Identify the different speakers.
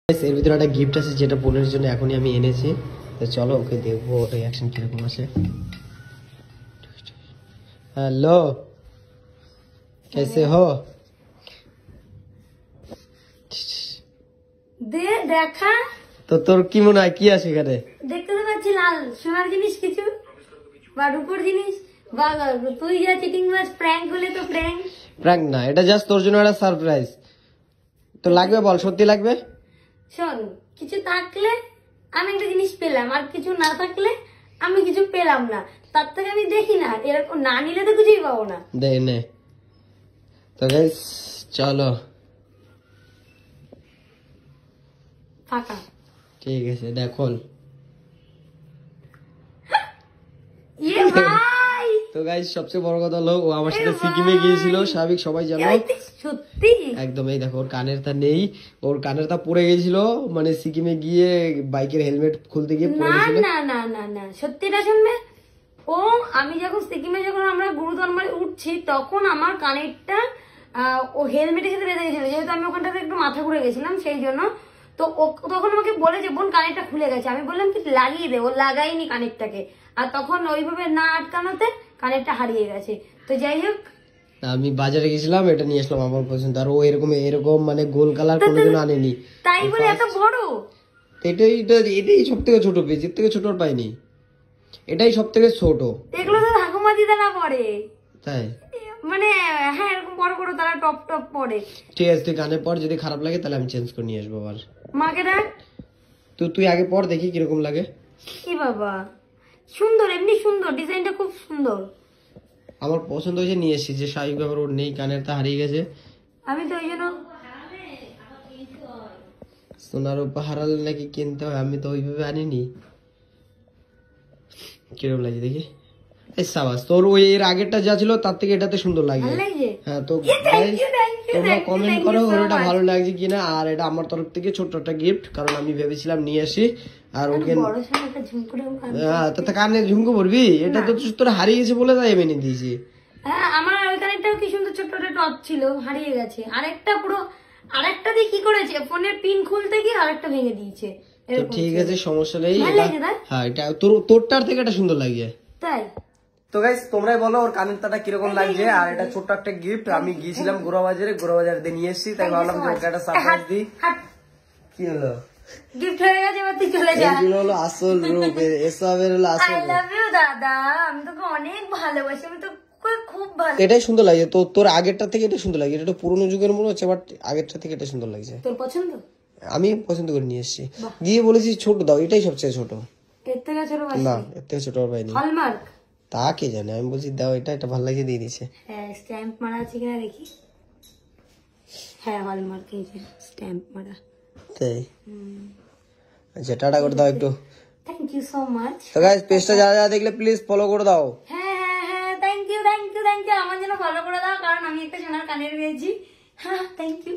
Speaker 1: এর ভিতরে একটা গিফট আছে যেটা বোনের জন্য এখনই আমি এনেছি, তো চলো ওকে দেখবো রিঅ্যাকশন কিরকম আছে। हेलो कैसे हो?
Speaker 2: দে দেখা
Speaker 1: তো তোর কি মনে হয় কি আছে এখানে?
Speaker 2: দেখতে তো পাচ্ছি লাল সোনার জিনিস কিছু বা রূপোর জিনিস বা তুই যা চিটিং মাস প্র্যাঙ্ক বলে তো প্র্যাঙ্ক
Speaker 1: প্র্যাঙ্ক না, এটা জাস্ট তোর জন্য একটা সারপ্রাইজ। তো লাগবে বল, সত্যি লাগবে?
Speaker 2: শোন, কিছু থাকলে আমি একটা জিনিস পেলাম, আর কিছু না থাকলে আমি কিছু পেলাম না। তার থেকে আমি দেখি না, এরকম না নিলে তো কিছুই পাবো না।
Speaker 1: দে নে। তো গাইস চলো,
Speaker 2: ফাঁকা
Speaker 1: ঠিক আছে দেখো।
Speaker 2: ইয়ে ভাই,
Speaker 1: তো গাইস সবচেয়ে বড় কথা হলো ও আমার সাথে সিকিমে গিয়েছিল, স্বাভাবিক সবাই জানো।
Speaker 2: সত্যি
Speaker 1: একদম, এই দেখো ওর কানের তা নেই, ওর কানের তা পড়ে গেছিল, মানে সিকিমে গিয়ে বাইকের হেলমেট খুলতে গিয়ে পড়ে
Speaker 2: না
Speaker 1: গেছিল।
Speaker 2: না না না না সত্যিটা শুনবে। ও আমি যখন সিকিমে যখন আমরা গুরুদরবারে উঠছি তখন আমার কানেরটা ও হেলমেটের সাথে বেঁধে গেছিল, যেহেতু আমি ওখানটাতে একটু মাথা ঘুরে গেছিলাম সেই জন্য। তো ও তখন আমাকে বলে যে বোন কানেরটা খুলে গেছে, আমি বললাম কি লাগিয়ে দে, ও লাগাইনি কানেরটাকে, আর তখন ওইভাবে না আটকানোতে কানেরটা হারিয়ে গেছে। তো যাই হোক,
Speaker 1: আমি বাজারে গেছিলাম, এটা নিয়ে আসলাম আমার পছন্দ। আর ও এরকম এরকম মানে গোল কালার কোনোদিন আনেনি,
Speaker 2: তাই বলে এত বড়।
Speaker 1: এটাই সব থেকে ছোট পেয়েছি, এর থেকে ছোট আর পাইনি, এটাই সব থেকে ছোট।
Speaker 2: এগুলো তো ঠাকুমা দিদারা পরে,
Speaker 1: তাই
Speaker 2: মানে হ্যাঁ এরকম বড় বড় তারা টপ টপ পরে।
Speaker 1: ঠিক আছে, তুই কানে পর, যদি খারাপ লাগে তাহলে আমি চেঞ্জ করে নিয়ে আসবো আবার।
Speaker 2: মাকে ডাক।
Speaker 1: তো তুই আগে পর, দেখি কিরকম লাগে।
Speaker 2: কি বাবা, সুন্দর, এমনি সুন্দর, ডিজাইনটা খুব সুন্দর।
Speaker 1: আমার পছন্দ হয়েছে, নিয়ে এসেছি। যে স্বাভাবিক ব্যাপার, ওর নেই, কানের তা হারিয়ে গেছে।
Speaker 2: আমি তো ওই জন্য
Speaker 1: সোনার উপহার নাকি কিনতে হয়, আমি তো ওইভাবে আনিনি। কিরকম লাগে দেখি। এই সাবাস, তোর ওই এর আগেরটা যা ছিল তার থেকে এটাতে সুন্দর লাগে।
Speaker 2: ভালো লাগছে।
Speaker 1: হ্যাঁ, তো
Speaker 2: thank you,
Speaker 1: তোমরা
Speaker 2: thank you,
Speaker 1: comment
Speaker 2: thank you
Speaker 1: করো
Speaker 2: so
Speaker 1: ওর এটা
Speaker 2: much.
Speaker 1: ভালো লাগছে কিনা। আর এটা আমার তরফ থেকে ছোট্ট একটা গিফট, কারণ আমি ভেবেছিলাম নিয়ে আসি। আর ওকে
Speaker 2: বড় সড়ো একটা ঝুমকুর
Speaker 1: তো কানে ঝুমকো পড়বি, এটা তো তোর হারিয়ে গেছে বলে তাই এনে দিয়েছি।
Speaker 2: হ্যাঁ, আমার ওইখানেটাও কি সুন্দর ছোট্ট একটা টপ ছিল, হারিয়ে গেছে। আরেকটা পুরো আরেকটা দিয়ে কি করেছে, ফোনের পিন খুলতে গিয়ে আরেকটা ভেঙে দিয়েছে।
Speaker 1: তো ঠিক আছে, সমস্যা নেই।
Speaker 2: ভালো লাগছে তাই?
Speaker 1: হ্যাঁ, এটা তোরটার থেকে এটা সুন্দর লাগছে।
Speaker 2: তাই
Speaker 1: তো গাইস তোমরাই বলো ওর কানের তাটা কিরকম লাগছে। আর এটা ছোট্ট একটা গিফট, আমি গিয়েছিলাম গোড়াবাজারে দিয়ে নিয়ে এসেছি, তাই ভাবলাম যে ওকে একটা সারপ্রাইজ দিই। কি হলো,
Speaker 2: গিফট হয়ে গেছে, এবার তুই চলে যা।
Speaker 1: এগুলো হলো আসল রূপ, এসবের হলো আসল
Speaker 2: আই
Speaker 1: রূপ।
Speaker 2: লাভ ইউ দাদা, আমি তোকে অনেক ভালোবাসি, আমি তো খুব ভালো।
Speaker 1: এটাই সুন্দর লাগছে, তো তোর আগেরটা থেকে এটা সুন্দর লাগছে। এটা একটু পুরোনো যুগের মনে হচ্ছে, বাট আগেরটা থেকে এটা সুন্দর লাগছে।
Speaker 2: তোর পছন্দ?
Speaker 1: আমি পছন্দ করে নিয়ে এসেছি, গিয়ে বলেছি ছোট দাও, এটাই সবচেয়ে ছোট।
Speaker 2: এর থেকে ছোট
Speaker 1: না, এর থেকে ছোট আর পাইনি।
Speaker 2: হলমার্ক?
Speaker 1: তা কে জানে, আমি বলছি দাও, এটা ভালো লাগছে, দিয়ে দিছে।
Speaker 2: হ্যাঁ, স্ট্যাম্প মারা আছে কিনা দেখি। হ্যাঁ, হলমার্ক, এই যে স্ট্যাম্প মারা।
Speaker 1: তাই আচ্ছা, টাটা করে দাও একটু।
Speaker 2: Thank you so much.
Speaker 1: তো গাইস পেজটা যারা যারা দেখলে প্লিজ ফলো করে দাও।
Speaker 2: হ্যাঁ হ্যাঁ হ্যাঁ, thank you thank you thank you, আমার জন্য ফলো করে দাও, কারণ আমি একটা সোনার কানের পেয়েছি। হ্যাঁ, থ্যাংক ইউ।